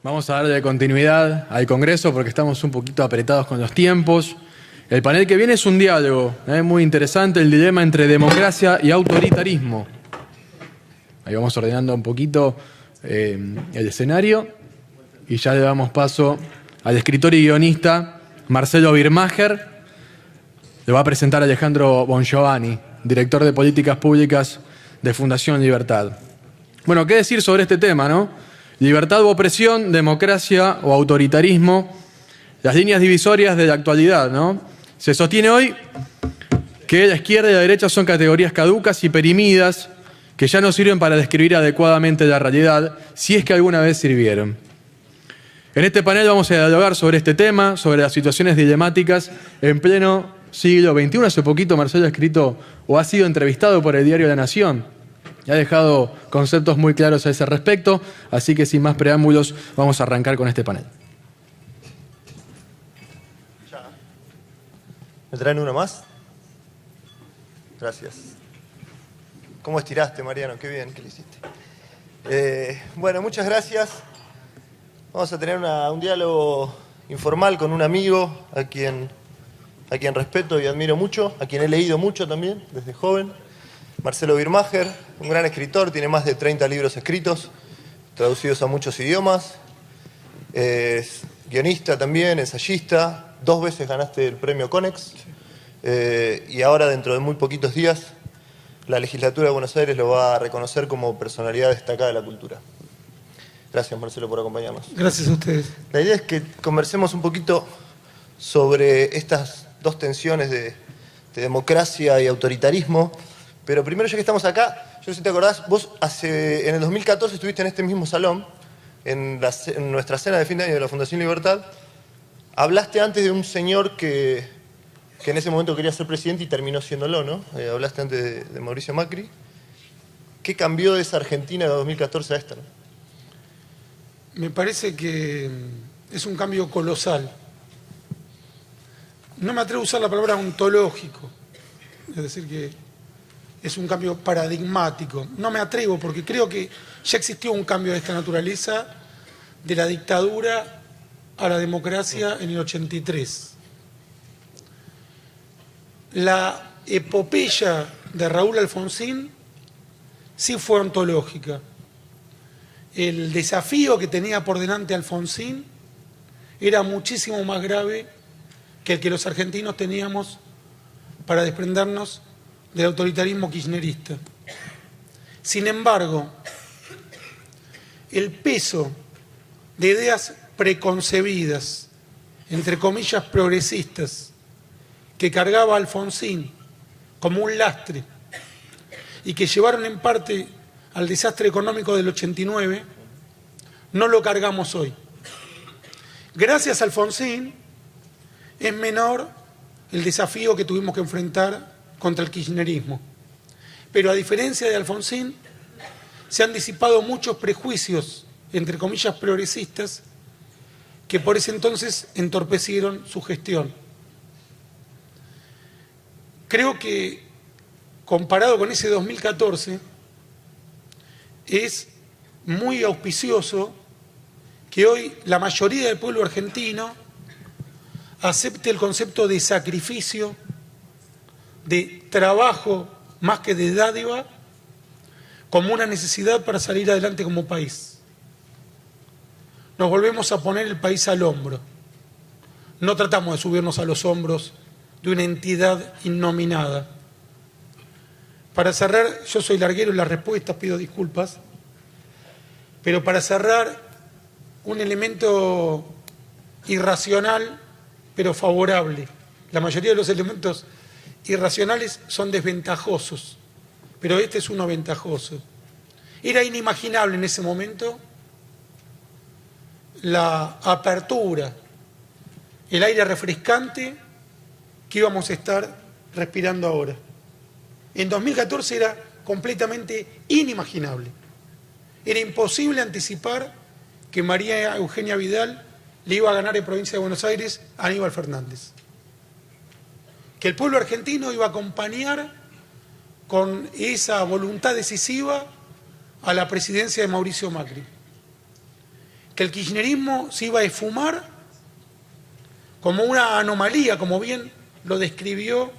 Vamos a darle continuidad al Congreso porque estamos un poquito apretados con los tiempos. El panel que viene es un diálogo muy interesante, el dilema entre democracia y autoritarismo. Ahí vamos ordenando un poquito el escenario y ya le damos paso al escritor y guionista Marcelo Birmacher. Le va a presentar Alejandro Bongiovanni, director de Políticas Públicas de Fundación Libertad. Bueno, ¿qué decir sobre este tema, no? Libertad u opresión, democracia o autoritarismo, las líneas divisorias de la actualidad, ¿no? Se sostiene hoy que la izquierda y la derecha son categorías caducas y perimidas que ya no sirven para describir adecuadamente la realidad, si es que alguna vez sirvieron. En este panel vamos a dialogar sobre este tema, sobre las situaciones dilemáticas en pleno siglo XXI. Hace poquito Marcelo ha escrito o ha sido entrevistado por el diario La Nación y ha dejado conceptos muy claros a ese respecto, así que sin más preámbulos vamos a arrancar con este panel. ¿Me traen uno más? Gracias. ¿Cómo estiraste, Mariano? Qué bien que lo hiciste. Bueno, muchas gracias. Vamos a tener un diálogo informal con un amigo a quien respeto y admiro mucho, a quien he leído mucho también, desde joven. Marcelo Birmacher, un gran escritor, tiene más de 30 libros escritos, traducidos a muchos idiomas. Es guionista también, ensayista. 2 veces ganaste el premio Conex. Y ahora, dentro de muy poquitos días, la legislatura de Buenos Aires lo va a reconocer como personalidad destacada de la cultura. Gracias, Marcelo, por acompañarnos. Gracias a ustedes. La idea es que conversemos un poquito sobre estas dos tensiones de democracia y autoritarismo. Pero primero, ya que estamos acá, yo no sé si te acordás, vos en el 2014 estuviste en este mismo salón, en nuestra cena de fin de año de la Fundación Libertad. Hablaste antes de un señor que en ese momento quería ser presidente y terminó siéndolo, ¿no? Hablaste antes de Mauricio Macri. ¿Qué cambió de esa Argentina de 2014 a esta, no? Me parece que es un cambio colosal. No me atrevo a usar la palabra ontológico, es decir, que es un cambio paradigmático. No me atrevo porque creo que ya existió un cambio de esta naturaleza de la dictadura a la democracia en el 83. La epopeya de Raúl Alfonsín sí fue ontológica. El desafío que tenía por delante Alfonsín era muchísimo más grave que el que los argentinos teníamos para desprendernos del autoritarismo kirchnerista. Sin embargo, el peso de ideas preconcebidas, entre comillas progresistas, que cargaba Alfonsín como un lastre y que llevaron en parte al desastre económico del 89, no lo cargamos hoy. Gracias a Alfonsín es menor el desafío que tuvimos que enfrentar contra el kirchnerismo. Pero a diferencia de Alfonsín, se han disipado muchos prejuicios, entre comillas progresistas, que por ese entonces entorpecieron su gestión. Creo que, comparado con ese 2014, es muy auspicioso que hoy la mayoría del pueblo argentino acepte el concepto de sacrificio, de trabajo más que de dádiva, como una necesidad para salir adelante como país. Nos volvemos a poner el país al hombro. No tratamos de subirnos a los hombros de una entidad innominada. Para cerrar, yo soy larguero en las respuestas, pido disculpas, pero para cerrar, un elemento irracional, pero favorable. La mayoría de los elementos irracionales son desventajosos, pero este es uno ventajoso. Era inimaginable en ese momento la apertura, el aire refrescante que íbamos a estar respirando ahora. En 2014 era completamente inimaginable. Era imposible anticipar que María Eugenia Vidal le iba a ganar en provincia de Buenos Aires a Aníbal Fernández. Que el pueblo argentino iba a acompañar con esa voluntad decisiva a la presidencia de Mauricio Macri. que el kirchnerismo se iba a esfumar como una anomalía, como bien lo describió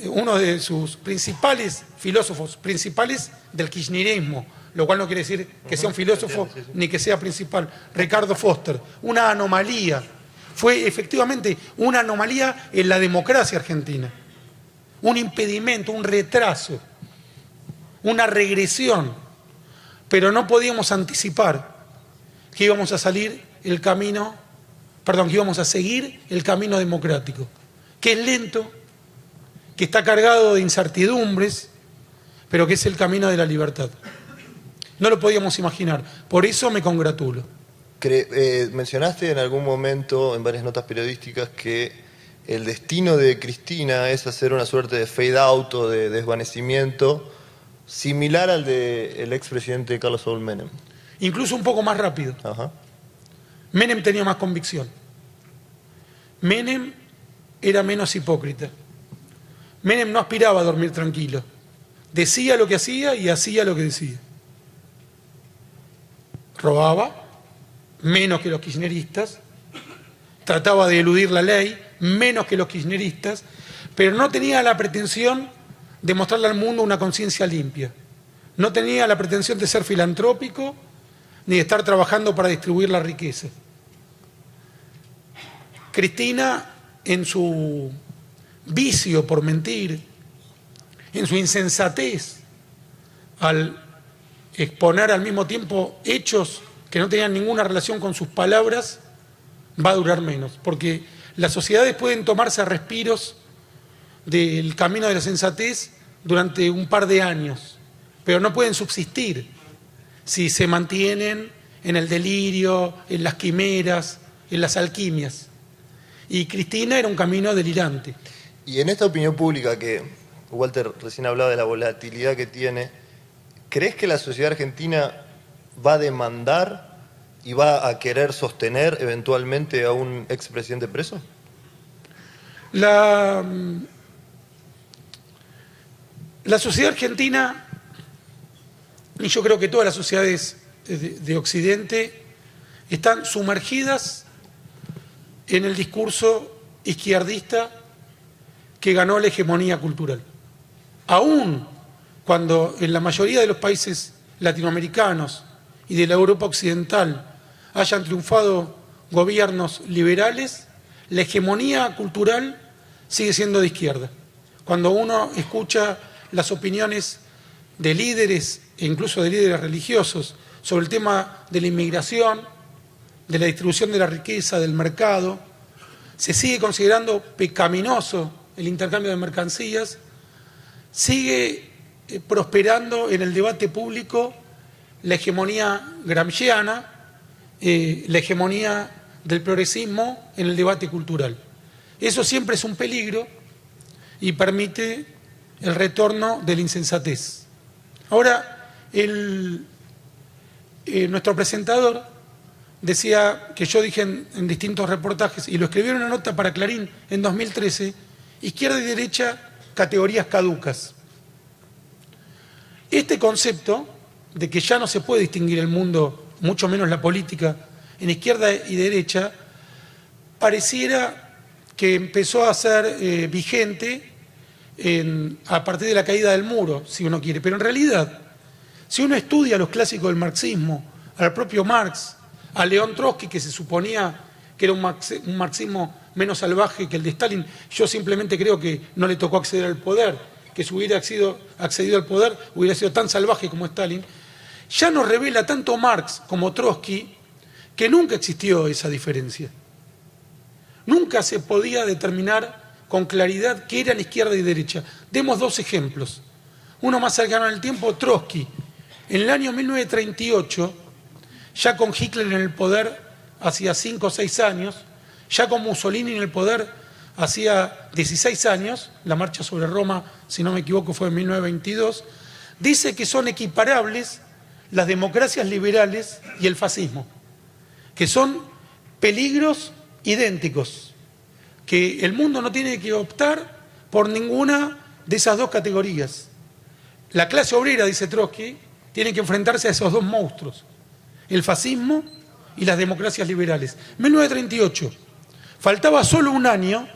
uno de sus principales filósofos, principales del kirchnerismo, lo cual no quiere decir que sea un filósofo ni que sea principal, Ricardo Foster, una anomalía. Fue efectivamente una anomalía en la democracia argentina, un impedimento, un retraso, una regresión, pero no podíamos anticipar que íbamos a seguir el camino democrático, que es lento, que está cargado de incertidumbres, pero que es el camino de la libertad. No lo podíamos imaginar, por eso me congratulo. Mencionaste en algún momento, en varias notas periodísticas, que el destino de Cristina es hacer una suerte de fade out o de desvanecimiento similar al del expresidente Carlos Saúl Menem. Incluso un poco más rápido. Ajá. Menem tenía más convicción. Menem era menos hipócrita. Menem no aspiraba a dormir tranquilo. Decía lo que hacía y hacía lo que decía. Robaba, menos que los kirchneristas. Trataba de eludir la ley, menos que los kirchneristas. Pero no tenía la pretensión de mostrarle al mundo una conciencia limpia. No tenía la pretensión de ser filantrópico ni de estar trabajando para distribuir la riqueza. Cristina, en su vicio por mentir, en su insensatez, al exponer al mismo tiempo hechos que no tenían ninguna relación con sus palabras, va a durar menos, porque las sociedades pueden tomarse respiros del camino de la sensatez durante un par de años, pero no pueden subsistir si se mantienen en el delirio, en las quimeras, en las alquimias. Y Cristina era un camino delirante. Y en esta opinión pública que Walter recién hablaba de la volatilidad que tiene, ¿crees que la sociedad argentina va a demandar y va a querer sostener eventualmente a un expresidente preso? La sociedad argentina, y yo creo que todas las sociedades de Occidente, están sumergidas en el discurso izquierdista que ganó la hegemonía cultural. Aún cuando en la mayoría de los países latinoamericanos y de la Europa occidental hayan triunfado gobiernos liberales, la hegemonía cultural sigue siendo de izquierda. Cuando uno escucha las opiniones de líderes, e incluso de líderes religiosos, sobre el tema de la inmigración, de la distribución de la riqueza, del mercado, se sigue considerando pecaminoso el intercambio de mercancías, sigue prosperando en el debate público la hegemonía gramsciana, la hegemonía del progresismo en el debate cultural. Eso siempre es un peligro y permite el retorno de la insensatez. Ahora, nuestro presentador decía que yo dije en distintos reportajes, y lo escribió en una nota para Clarín en 2013, izquierda y derecha, categorías caducas. Este concepto de que ya no se puede distinguir el mundo, mucho menos la política, en izquierda y derecha, pareciera que empezó a ser vigente a partir de la caída del muro, si uno quiere. Pero en realidad, si uno estudia los clásicos del marxismo, al propio Marx, a León Trotsky, que se suponía que era un marxismo menos salvaje que el de Stalin, yo simplemente creo que no le tocó acceder al poder, que si hubiera accedido al poder hubiera sido tan salvaje como Stalin. Ya nos revela tanto Marx como Trotsky que nunca existió esa diferencia. Nunca se podía determinar con claridad qué eran izquierda y derecha. Demos dos ejemplos. Uno más cercano en el tiempo, Trotsky. En el año 1938, ya con Hitler en el poder hacía 5 o 6 años, ya con Mussolini en el poder hacía 16 años, la marcha sobre Roma, si no me equivoco, fue en 1922, dice que son equiparables las democracias liberales y el fascismo, que son peligros idénticos, que el mundo no tiene que optar por ninguna de esas dos categorías. La clase obrera, dice Trotsky, tiene que enfrentarse a esos dos monstruos, el fascismo y las democracias liberales. 1938. Faltaba solo un año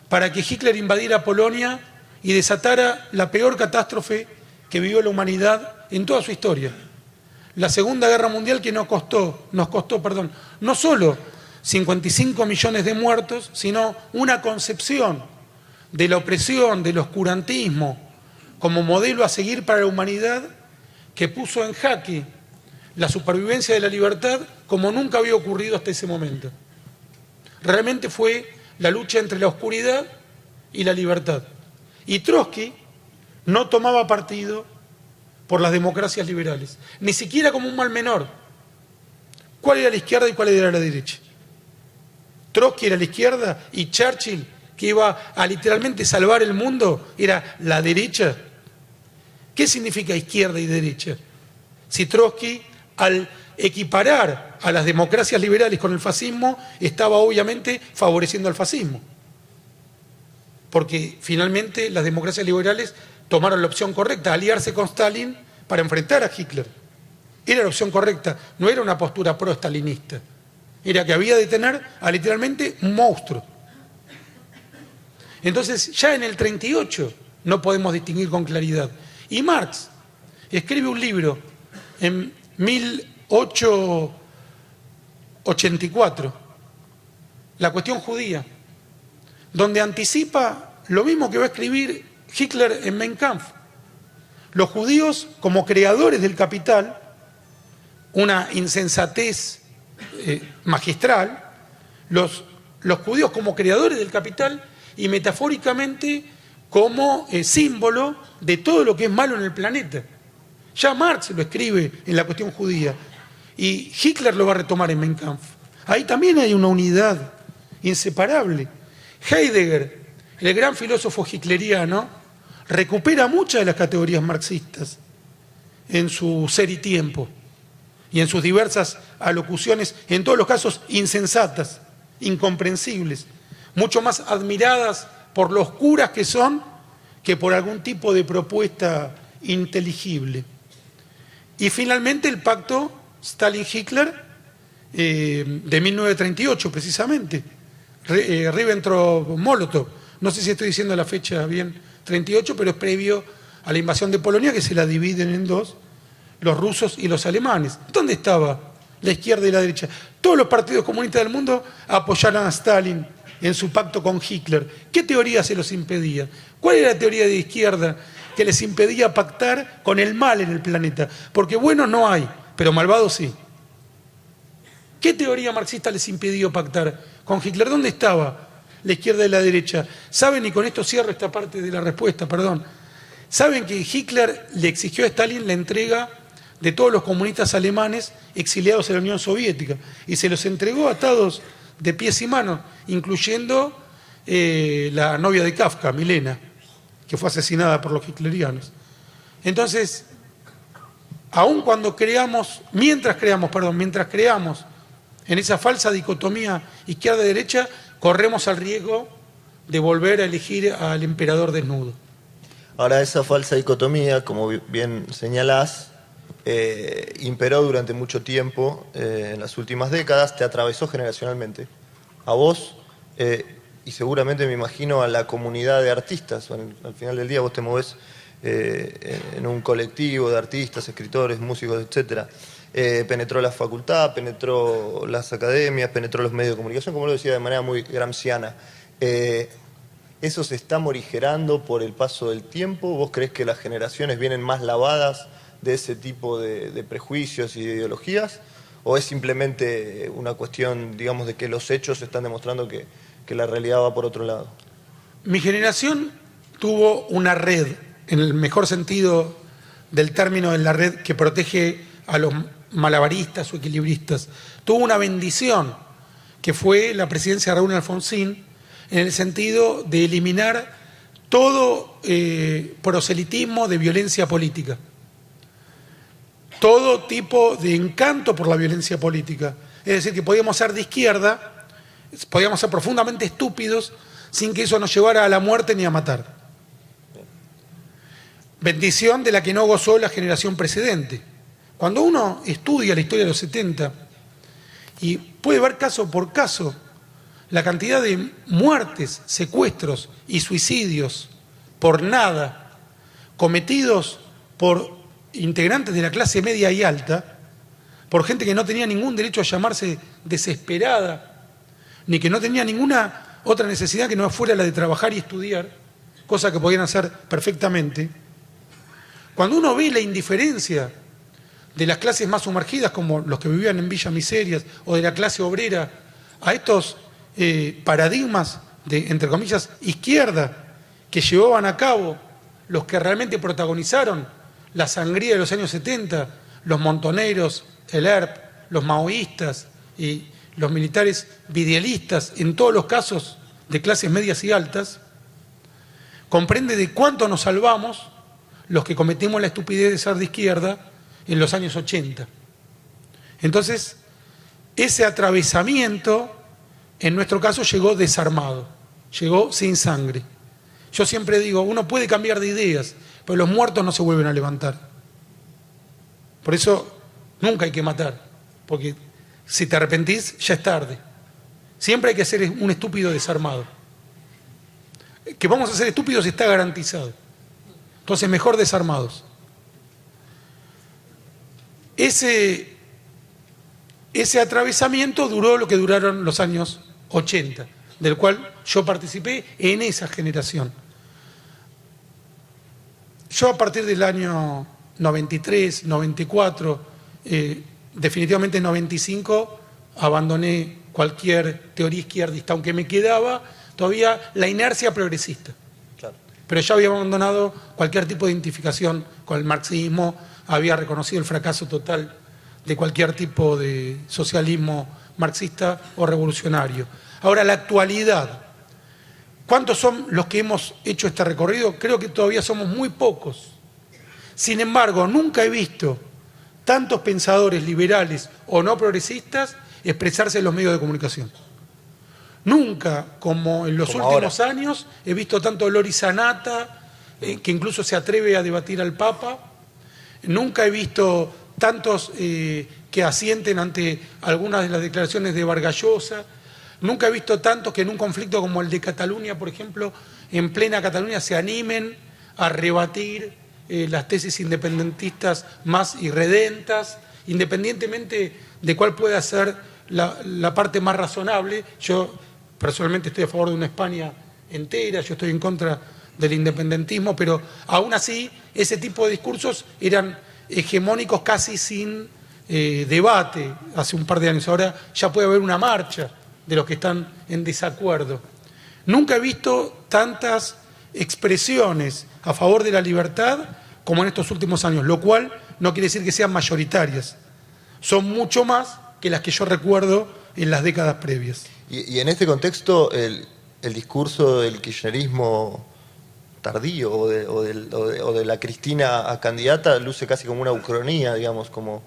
para que Hitler invadiera Polonia y desatara la peor catástrofe que vivió la humanidad en toda su historia. La Segunda Guerra Mundial, que nos costó, no solo 55 millones de muertos, sino una concepción de la opresión, del oscurantismo, como modelo a seguir para la humanidad, que puso en jaque la supervivencia de la libertad como nunca había ocurrido hasta ese momento. Realmente fue la lucha entre la oscuridad y la libertad. Y Trotsky no tomaba partido por las democracias liberales, ni siquiera como un mal menor. ¿Cuál era la izquierda y cuál era la derecha? Trotsky era la izquierda y Churchill, que iba a literalmente salvar el mundo, era la derecha. ¿Qué significa izquierda y derecha? Si Trotsky, al equiparar a las democracias liberales con el fascismo, estaba obviamente favoreciendo al fascismo. Porque finalmente las democracias liberales tomaron la opción correcta, aliarse con Stalin para enfrentar a Hitler. Era la opción correcta, no era una postura pro-stalinista. Era que había de tener a literalmente un monstruo. Entonces, ya en el 38 no podemos distinguir con claridad. Y Marx escribe un libro en 1884, La cuestión judía, donde anticipa lo mismo que va a escribir Hitler en Mein Kampf. Los judíos como creadores del capital, una insensatez magistral, los judíos como creadores del capital y metafóricamente como símbolo de todo lo que es malo en el planeta. Ya Marx lo escribe en La cuestión judía y Hitler lo va a retomar en Mein Kampf. Ahí también hay una unidad inseparable. Heidegger, el gran filósofo hitleriano, recupera muchas de las categorías marxistas en su Ser y Tiempo y en sus diversas alocuciones, en todos los casos insensatas, incomprensibles, mucho más admiradas por los curas que son que por algún tipo de propuesta inteligible. Y finalmente el pacto Stalin-Hitler de 1938 precisamente, Ribbentrop-Molotov, no sé si estoy diciendo la fecha bien, 38, pero es previo a la invasión de Polonia, que se la dividen en dos, los rusos y los alemanes. ¿Dónde estaba la izquierda y la derecha? Todos los partidos comunistas del mundo apoyaron a Stalin en su pacto con Hitler. ¿Qué teoría se los impedía? ¿Cuál era la teoría de izquierda que les impedía pactar con el mal en el planeta? Porque buenos no hay, pero malvados sí. ¿Qué teoría marxista les impidió pactar con Hitler? ¿Dónde estaba la izquierda y la derecha? ¿Saben? Y con esto cierro esta parte de la respuesta, perdón. ¿Saben que Hitler le exigió a Stalin la entrega de todos los comunistas alemanes exiliados en la Unión Soviética? Y se los entregó atados de pies y manos, incluyendo la novia de Kafka, Milena, que fue asesinada por los hitlerianos. Entonces, aun cuando mientras creamos en esa falsa dicotomía izquierda-derecha, corremos al riesgo de volver a elegir al emperador desnudo. Ahora, esa falsa dicotomía, como bien señalás, imperó durante mucho tiempo en las últimas décadas, te atravesó generacionalmente. A vos, y seguramente me imagino a la comunidad de artistas. Al final del día vos te movés en un colectivo de artistas, escritores, músicos, etcétera. Penetró la facultad, penetró las academias, penetró los medios de comunicación, como lo decía de manera muy gramsciana. ¿Eso se está morigerando por el paso del tiempo? ¿Vos creés que las generaciones vienen más lavadas de ese tipo de prejuicios y de ideologías? ¿O es simplemente una cuestión, digamos, de que los hechos están demostrando que la realidad va por otro lado? Mi generación tuvo una red, en el mejor sentido del término, en la red que protege a los malabaristas o equilibristas. Tuvo una bendición, que fue la presidencia de Raúl Alfonsín, en el sentido de eliminar todo proselitismo de violencia política, todo tipo de encanto por la violencia política. Es decir, que podíamos ser de izquierda, podíamos ser profundamente estúpidos, sin que eso nos llevara a la muerte ni a matar. Bendición de la que no gozó la generación precedente. Cuando uno estudia la historia de los 70, Y puede ver caso por caso la cantidad de muertes, secuestros y suicidios por nada cometidos por integrantes de la clase media y alta, por gente que no tenía ningún derecho a llamarse desesperada, ni que no tenía ninguna otra necesidad que no fuera la de trabajar y estudiar, cosa que podían hacer perfectamente. Cuando uno ve la indiferencia de las clases más sumergidas, como los que vivían en Villa Miserias, o de la clase obrera, a estos paradigmas de, entre comillas, izquierda, que llevaban a cabo los que realmente protagonizaron la sangría de los años 70, los montoneros, el ERP, los maoístas y los militares videlistas, en todos los casos de clases medias y altas, comprende de cuánto nos salvamos los que cometimos la estupidez de ser de izquierda en los años 80. Entonces, ese atravesamiento, en nuestro caso, llegó desarmado, llegó sin sangre. Yo siempre digo, uno puede cambiar de ideas, pero los muertos no se vuelven a levantar. Por eso, nunca hay que matar, porque si te arrepentís, ya es tarde. Siempre hay que ser un estúpido desarmado. Que vamos a ser estúpidos está garantizado. Entonces, mejor desarmados. Ese atravesamiento duró lo que duraron los años 80, del cual yo participé en esa generación. Yo a partir del año 93, 94, definitivamente en 95, abandoné cualquier teoría izquierdista, aunque me quedaba todavía la inercia progresista. Claro. Pero ya había abandonado cualquier tipo de identificación con el marxismo, había reconocido el fracaso total de cualquier tipo de socialismo marxista o revolucionario. Ahora, la actualidad. ¿Cuántos son los que hemos hecho este recorrido? Creo que todavía somos muy pocos. Sin embargo, nunca he visto tantos pensadores liberales o no progresistas expresarse en los medios de comunicación. Nunca, como en los últimos años, he visto tanto Lori Sanata, que incluso se atreve a debatir al Papa. Nunca he visto tantos que asienten ante algunas de las declaraciones de Vargas Llosa. Nunca he visto tantos que en un conflicto como el de Cataluña, por ejemplo, en plena Cataluña se animen a rebatir las tesis independentistas más irredentas, independientemente de cuál pueda ser la parte más razonable. Yo personalmente estoy a favor de una España entera, yo estoy en contra del independentismo, pero aún así ese tipo de discursos eran hegemónicos casi sin debate hace un par de años. Ahora ya puede haber una marcha de los que están en desacuerdo. Nunca he visto tantas expresiones a favor de la libertad como en estos últimos años, lo cual no quiere decir que sean mayoritarias. Son mucho más que las que yo recuerdo en las décadas previas. Y en este contexto, el discurso del kirchnerismo tardío o de la Cristina a candidata luce casi como una ucronía, digamos, como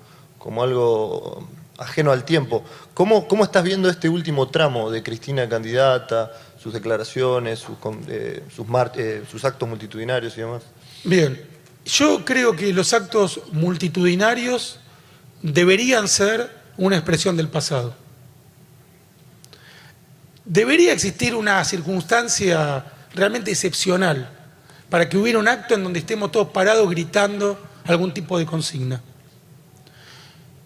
algo ajeno al tiempo. ¿Cómo estás viendo este último tramo de Cristina candidata, sus declaraciones, sus actos multitudinarios y demás? Bien, yo creo que los actos multitudinarios deberían ser una expresión del pasado. Debería existir una circunstancia realmente excepcional para que hubiera un acto en donde estemos todos parados gritando algún tipo de consigna.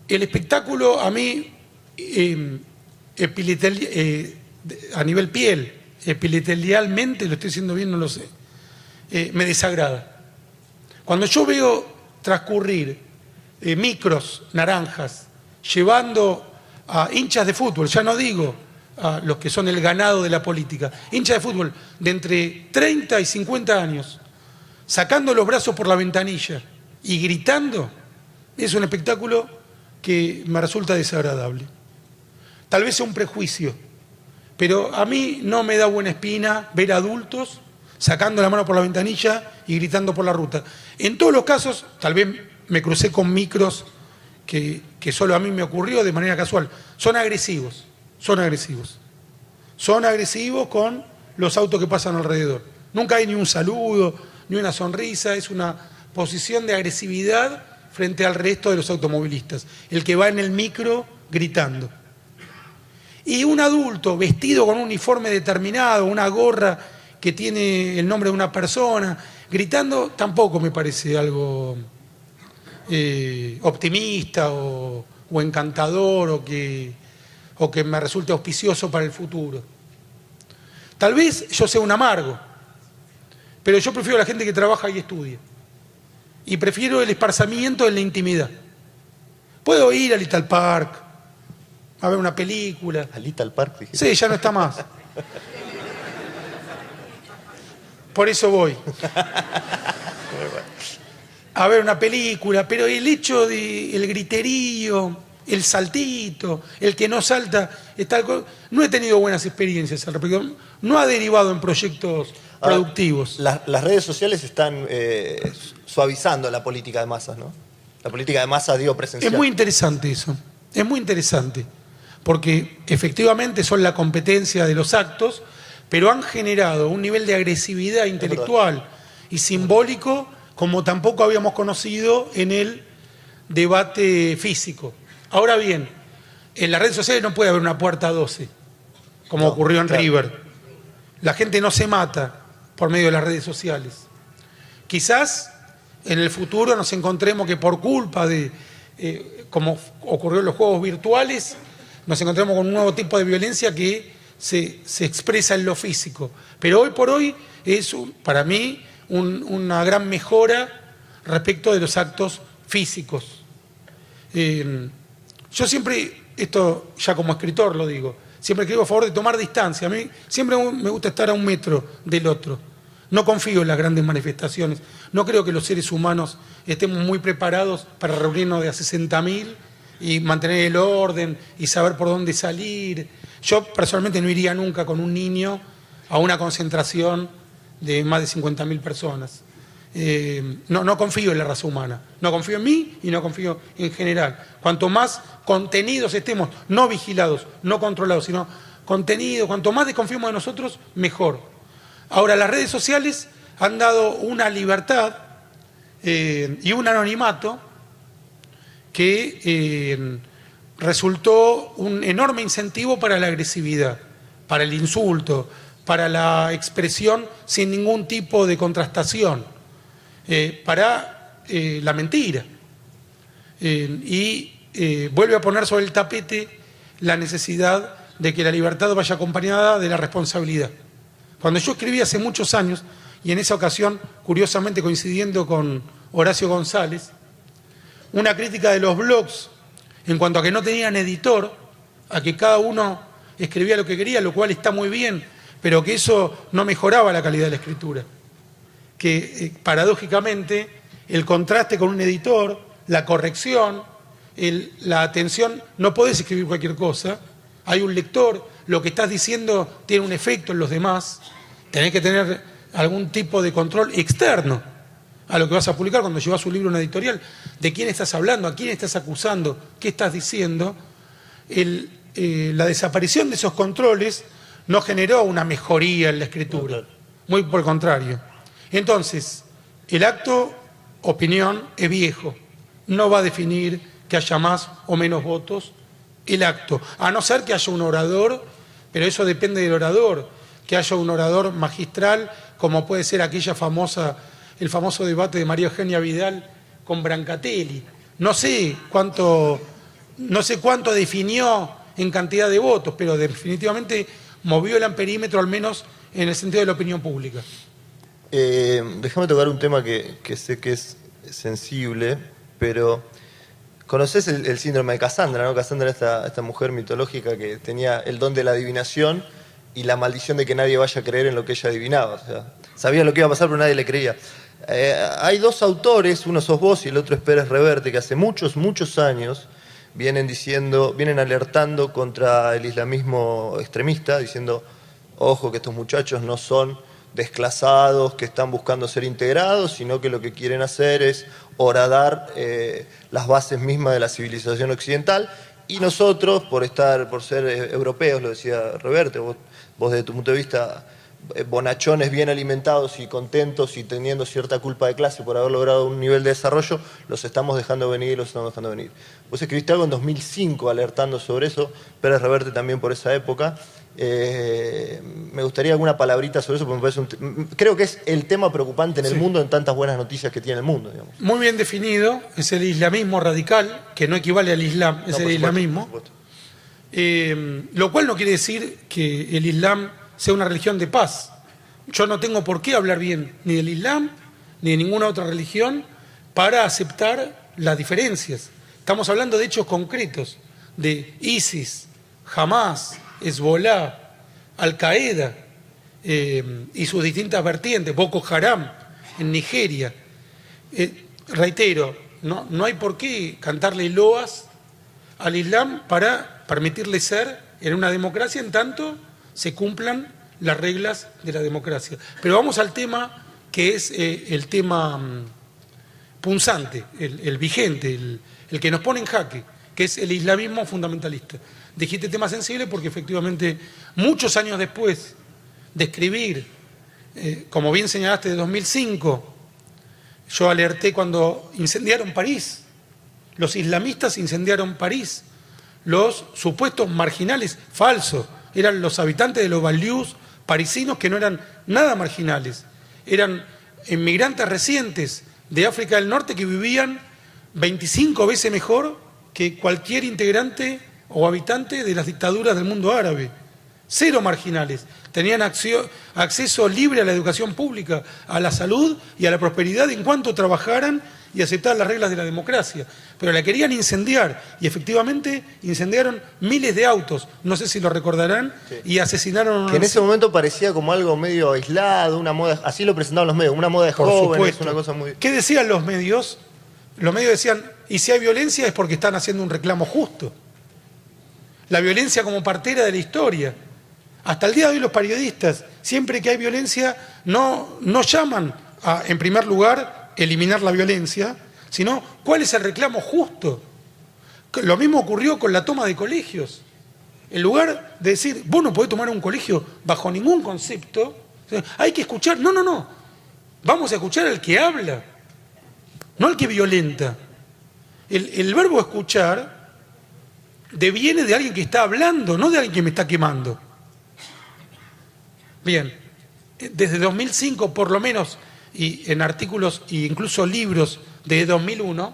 El espectáculo a mí, a nivel piel, epitelialmente, lo estoy diciendo bien, no lo sé, me desagrada. Cuando yo veo transcurrir micros naranjas llevando a hinchas de fútbol, ya no digo a los que son el ganado de la política, hinchas de fútbol de entre 30 y 50 años, sacando los brazos por la ventanilla y gritando, es un espectáculo que me resulta desagradable. Tal vez sea un prejuicio, pero a mí no me da buena espina ver adultos sacando la mano por la ventanilla y gritando por la ruta. En todos los casos, tal vez me crucé con micros que solo a mí me ocurrió de manera casual. Son agresivos con los autos que pasan alrededor. Nunca hay ni un saludo, ni una sonrisa, es una posición de agresividad frente al resto de los automovilistas. El que va en el micro gritando. Y un adulto vestido con un uniforme determinado, una gorra que tiene el nombre de una persona, gritando, tampoco me parece algo optimista o encantador o que me resulte auspicioso para el futuro. Tal vez yo sea un amargo, pero yo prefiero a la gente que trabaja y estudia. Y prefiero el esparcimiento en la intimidad. Puedo ir al Little Park, a ver una película. ¿Al Little Park? Dijiste. Sí, ya no está más. Por eso voy. A ver una película, pero el hecho de el griterío, el saltito, el que no salta, no he tenido buenas experiencias al respecto. No ha derivado en proyectos productivos. Las redes sociales están suavizando la política de masas, ¿no? La política de masas, digo, presencial. Es muy interesante eso, es muy interesante, porque efectivamente son la competencia de los actos, pero han generado un nivel de agresividad intelectual y simbólico como tampoco habíamos conocido en el debate físico. Ahora bien, en las redes sociales no puede haber una puerta 12, como ocurrió en River. La gente no se mata por medio de las redes sociales. Quizás en el futuro nos encontremos que por culpa de, como ocurrió en los juegos virtuales, nos encontremos con un nuevo tipo de violencia que se expresa en lo físico. Pero hoy por hoy es, para mí, una gran mejora respecto de los actos físicos. Yo siempre, esto ya como escritor lo digo, siempre escribo a favor de tomar distancia. A mí siempre me gusta estar a 1 metro del otro. No confío en las grandes manifestaciones. No creo que los seres humanos estemos muy preparados para reunirnos de a 60.000 y mantener el orden y saber por dónde salir. Yo personalmente no iría nunca con un niño a una concentración de más de 50.000 personas. No confío en la raza humana. No confío en mí y no confío en general. Cuanto más contenidos estemos, no vigilados, no controlados, sino contenidos, cuanto más desconfiemos de nosotros, mejor. Ahora, las redes sociales han dado una libertad y un anonimato que resultó un enorme incentivo para la agresividad, para el insulto, para la expresión sin ningún tipo de contrastación, para la mentira. Y vuelve a poner sobre el tapete la necesidad de que la libertad vaya acompañada de la responsabilidad. Cuando yo escribí hace muchos años, y en esa ocasión, curiosamente coincidiendo con Horacio González, una crítica de los blogs en cuanto a que no tenían editor, a que cada uno escribía lo que quería, lo cual está muy bien, pero que eso no mejoraba la calidad de la escritura. Que paradójicamente el contraste con un editor, la corrección, la atención, no podés escribir cualquier cosa, hay un lector, lo que estás diciendo tiene un efecto en los demás, tenés que tener algún tipo de control externo a lo que vas a publicar cuando llevas un libro a una editorial, de quién estás hablando, a quién estás acusando, qué estás diciendo. La desaparición de esos controles no generó una mejoría en la escritura, muy por el contrario. Entonces, el acto opinión es viejo, no va a definir que haya más o menos votos el acto, a no ser que haya un orador, pero eso depende del orador, que haya un orador magistral, como puede ser el famoso debate de María Eugenia Vidal con Brancatelli. No sé cuánto definió en cantidad de votos, pero definitivamente movió el amperímetro, al menos en el sentido de la opinión pública. Déjame tocar un tema que sé que es sensible, pero ¿conocés el síndrome de Casandra, no? Casandra es esta mujer mitológica que tenía el don de la adivinación y la maldición de que nadie vaya a creer en lo que ella adivinaba. O sea, sabía lo que iba a pasar, pero nadie le creía. Hay 2 autores, uno sos vos y el otro es Pérez Reverte, que hace muchos años vienen alertando contra el islamismo extremista, diciendo, ojo, que estos muchachos no son desclasados, que están buscando ser integrados, sino que lo que quieren hacer es horadar las bases mismas de la civilización occidental. Y nosotros, por ser europeos, lo decía Reverte, vos desde tu punto de vista bonachones bien alimentados y contentos y teniendo cierta culpa de clase por haber logrado un nivel de desarrollo, los estamos dejando venir, los estamos dejando venir. Vos escribiste algo en 2005 alertando sobre eso, Pérez Reverte también por esa época. Me gustaría alguna palabrita sobre eso, porque me parece creo que es el tema preocupante en el mundo, en tantas buenas noticias que tiene el mundo, digamos. Muy bien definido, es el islamismo radical, que no equivale al islam, es el islamismo. Lo cual no quiere decir que el islam sea una religión de paz. Yo no tengo por qué hablar bien ni del islam ni de ninguna otra religión para aceptar las diferencias. Estamos hablando de hechos concretos, de ISIS, Hamas, Hezbollah, Al-Qaeda y sus distintas vertientes, Boko Haram en Nigeria. Reitero, no hay por qué cantarle loas al Islam para permitirle ser en una democracia en tanto se cumplan las reglas de la democracia. Pero vamos al tema que es el tema punzante, el vigente, el que nos pone en jaque, que es el islamismo fundamentalista. Dijiste tema sensible porque efectivamente muchos años después de escribir, como bien señalaste, de 2005, yo alerté cuando incendiaron París. Los islamistas incendiaron París. Los supuestos marginales, falsos, eran los habitantes de los banlieues parisinos que no eran nada marginales. Eran inmigrantes recientes de África del Norte que vivían 25 veces mejor que cualquier integrante o habitante de las dictaduras del mundo árabe. Cero marginales. Tenían acceso libre a la educación pública, a la salud y a la prosperidad en cuanto trabajaran y aceptaran las reglas de la democracia. Pero la querían incendiar y efectivamente incendiaron miles de autos, no sé si lo recordarán, sí. Y asesinaron... Que en ese momento parecía como algo medio aislado, una moda, así lo presentaban los medios, una moda de jóvenes, una cosa muy... ¿Qué decían los medios? Los medios decían, y si hay violencia es porque están haciendo un reclamo justo. La violencia como partera de la historia. Hasta el día de hoy los periodistas, siempre que hay violencia, no llaman a, en primer lugar, eliminar la violencia, sino cuál es el reclamo justo. Lo mismo ocurrió con la toma de colegios. En lugar de decir, vos no podés tomar un colegio bajo ningún concepto, hay que escuchar, no, vamos a escuchar al que habla, no al que violenta. El verbo escuchar deviene de alguien que está hablando, no de alguien que me está quemando. Bien, desde 2005 por lo menos, y en artículos e incluso libros de 2001,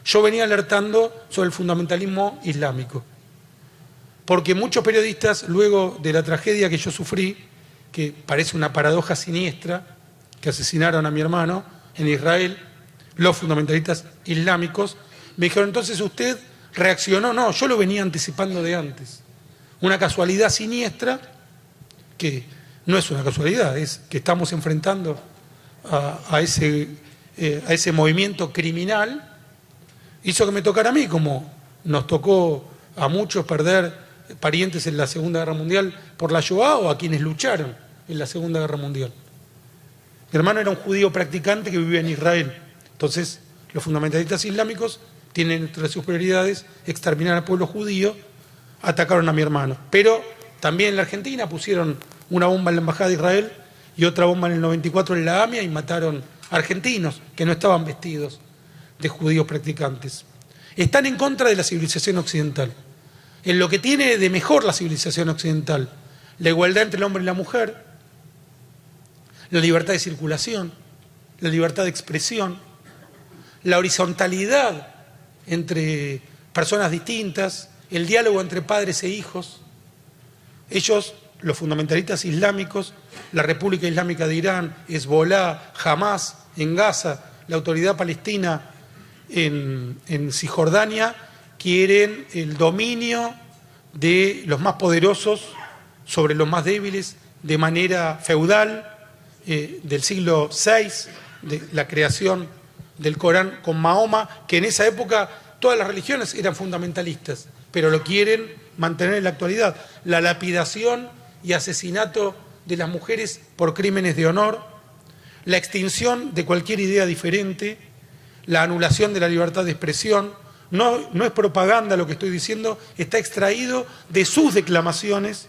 yo venía alertando sobre el fundamentalismo islámico. Porque muchos periodistas, luego de la tragedia que yo sufrí, que parece una paradoja siniestra, que asesinaron a mi hermano en Israel, los fundamentalistas islámicos, me dijeron, entonces usted reaccionó. No, yo lo venía anticipando de antes. Una casualidad siniestra, que no es una casualidad, es que estamos enfrentando a ese movimiento criminal, hizo que me tocara a mí, como nos tocó a muchos perder parientes en la Segunda Guerra Mundial por la Shoah o a quienes lucharon en la Segunda Guerra Mundial. Mi hermano era un judío practicante que vivía en Israel. Entonces, los fundamentalistas islámicos tienen entre sus prioridades exterminar al pueblo judío, atacaron a mi hermano. Pero también en la Argentina pusieron una bomba en la Embajada de Israel y otra bomba en el 94 en la AMIA y mataron argentinos que no estaban vestidos de judíos practicantes. Están en contra de la civilización occidental. En lo que tiene de mejor la civilización occidental, la igualdad entre el hombre y la mujer, la libertad de circulación, la libertad de expresión, la horizontalidad entre personas distintas, el diálogo entre padres e hijos. Ellos, los fundamentalistas islámicos, la República Islámica de Irán, Hezbollah, Hamas en Gaza, la Autoridad Palestina en Cisjordania, quieren el dominio de los más poderosos sobre los más débiles de manera feudal, del siglo VI, de la creación del Corán con Mahoma, que en esa época todas las religiones eran fundamentalistas, pero lo quieren mantener en la actualidad. La lapidación y asesinato de las mujeres por crímenes de honor, la extinción de cualquier idea diferente, la anulación de la libertad de expresión. No es propaganda lo que estoy diciendo, está extraído de sus declamaciones,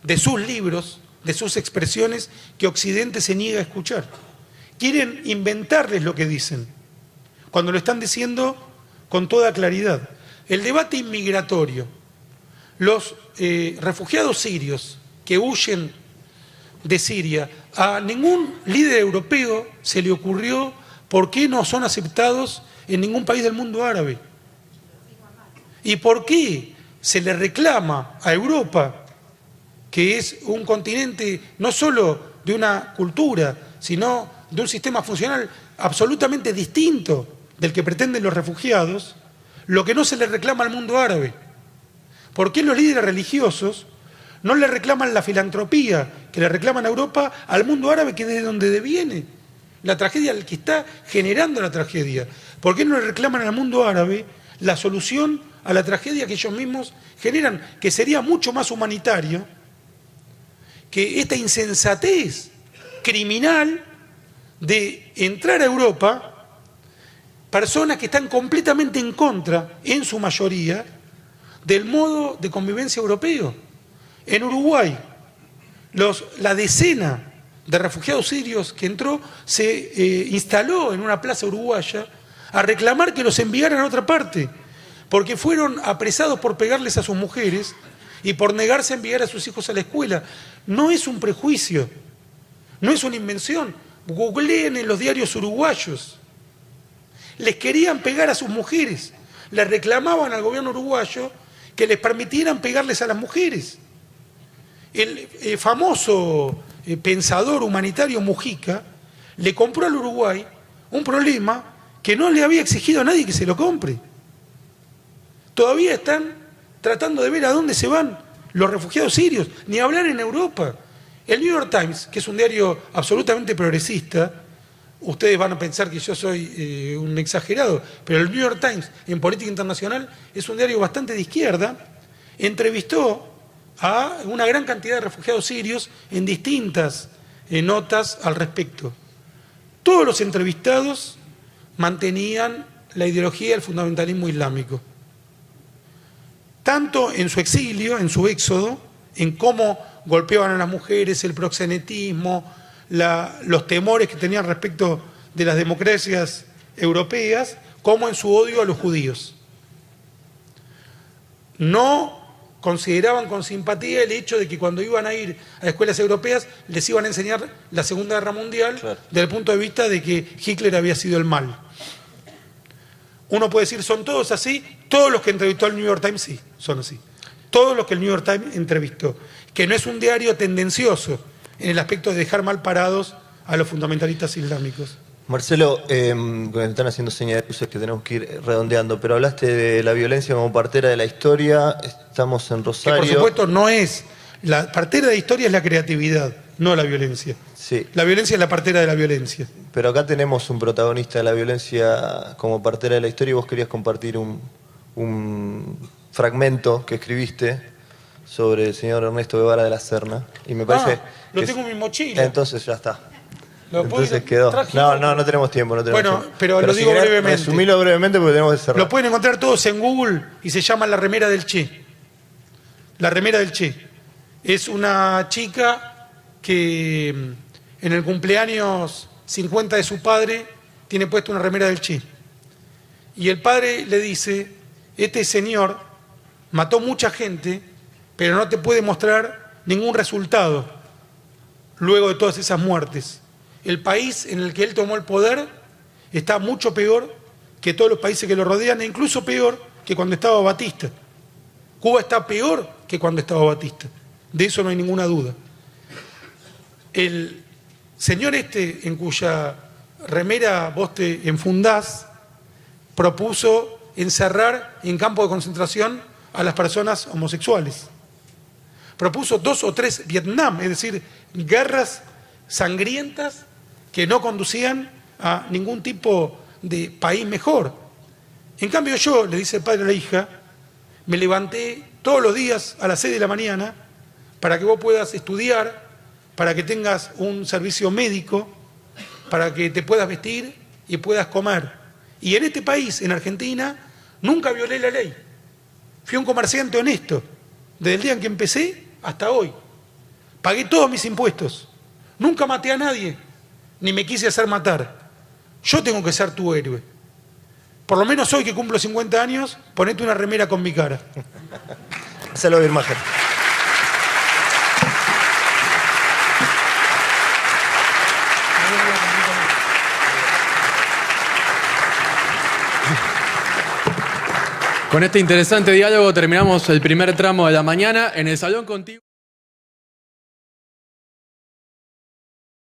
de sus libros, de sus expresiones que Occidente se niega a escuchar. Quieren inventarles lo que dicen, cuando lo están diciendo con toda claridad. El debate inmigratorio, los refugiados sirios que huyen de Siria, a ningún líder europeo se le ocurrió por qué no son aceptados en ningún país del mundo árabe. ¿Y por qué se le reclama a Europa, que es un continente no solo de una cultura, sino de un sistema funcional absolutamente distinto del que pretenden los refugiados, lo que no se le reclama al mundo árabe? ¿Por qué los líderes religiosos no le reclaman la filantropía que le reclaman a Europa al mundo árabe, que es de donde deviene la tragedia, el que está generando la tragedia? ¿Por qué no le reclaman al mundo árabe la solución a la tragedia que ellos mismos generan, que sería mucho más humanitario que esta insensatez criminal de entrar a Europa personas que están completamente en contra, en su mayoría, del modo de convivencia europeo? En Uruguay, la decena de refugiados sirios que entró se instaló en una plaza uruguaya a reclamar que los enviaran a otra parte, porque fueron apresados por pegarles a sus mujeres y por negarse a enviar a sus hijos a la escuela. No es un prejuicio, no es una invención. Googleen en los diarios uruguayos. Les querían pegar a sus mujeres, les reclamaban al gobierno uruguayo que les permitieran pegarles a las mujeres. El famoso pensador humanitario Mujica le compró al Uruguay un problema que no le había exigido a nadie que se lo compre. Todavía están tratando de ver a dónde se van los refugiados sirios, ni hablar en Europa. El New York Times, que es un diario absolutamente progresista, ustedes van a pensar que yo soy un exagerado, pero el New York Times en política internacional es un diario bastante de izquierda, entrevistó a una gran cantidad de refugiados sirios en distintas notas al respecto. Todos los entrevistados mantenían la ideología del fundamentalismo islámico, tanto en su exilio, en su éxodo, en cómo golpeaban a las mujeres, el proxenetismo, los temores que tenían respecto de las democracias europeas, como en su odio a los judíos. No consideraban con simpatía el hecho de que cuando iban a ir a escuelas europeas les iban a enseñar la Segunda Guerra Mundial, claro, desde el punto de vista de que Hitler había sido el mal. Uno puede decir, ¿son todos así? Todos los que entrevistó el New York Times sí, son así. Todos los que el New York Times entrevistó. Que no es un diario tendencioso en el aspecto de dejar mal parados a los fundamentalistas islámicos. Marcelo, me están haciendo señas de cruces que tenemos que ir redondeando, pero hablaste de la violencia como partera de la historia, estamos en Rosario. Que por supuesto no es, la partera de la historia es la creatividad, no la violencia. Sí. La violencia es la partera de la violencia. Pero acá tenemos un protagonista de la violencia como partera de la historia y vos querías compartir un fragmento que escribiste sobre el señor Ernesto Guevara de la Serna. Y me parece lo tengo en mi mochila. Entonces ya está. Entonces quedó. No tenemos tiempo. Bueno, pero lo digo brevemente. Resumilo brevemente porque tenemos que cerrar. Lo pueden encontrar todos en Google y se llama La Remera del Che. La Remera del Che. Es una chica que en el cumpleaños 50 de su padre tiene puesto una remera del Che. Y el padre le dice, este señor mató mucha gente, pero no te puede mostrar ningún resultado luego de todas esas muertes. El país en el que él tomó el poder está mucho peor que todos los países que lo rodean, e incluso peor que cuando estaba Batista. Cuba está peor que cuando estaba Batista. De eso no hay ninguna duda. El señor en cuya remera vos te enfundás, propuso encerrar en campos de concentración a las personas homosexuales. Propuso 2 o 3 Vietnam, es decir, guerras sangrientas que no conducían a ningún tipo de país mejor. En cambio yo, le dice el padre a la hija, me levanté todos los días a las 6 de la mañana para que vos puedas estudiar, para que tengas un servicio médico, para que te puedas vestir y puedas comer. Y en este país, en Argentina, nunca violé la ley. Fui un comerciante honesto, desde el día en que empecé hasta hoy. Pagué todos mis impuestos. Nunca maté a nadie, ni me quise hacer matar. Yo tengo que ser tu héroe. Por lo menos hoy que cumplo 50 años, ponete una remera con mi cara. Hacelo ver, Majer. Con este interesante diálogo terminamos el primer tramo de la mañana en el Salón Contiguo.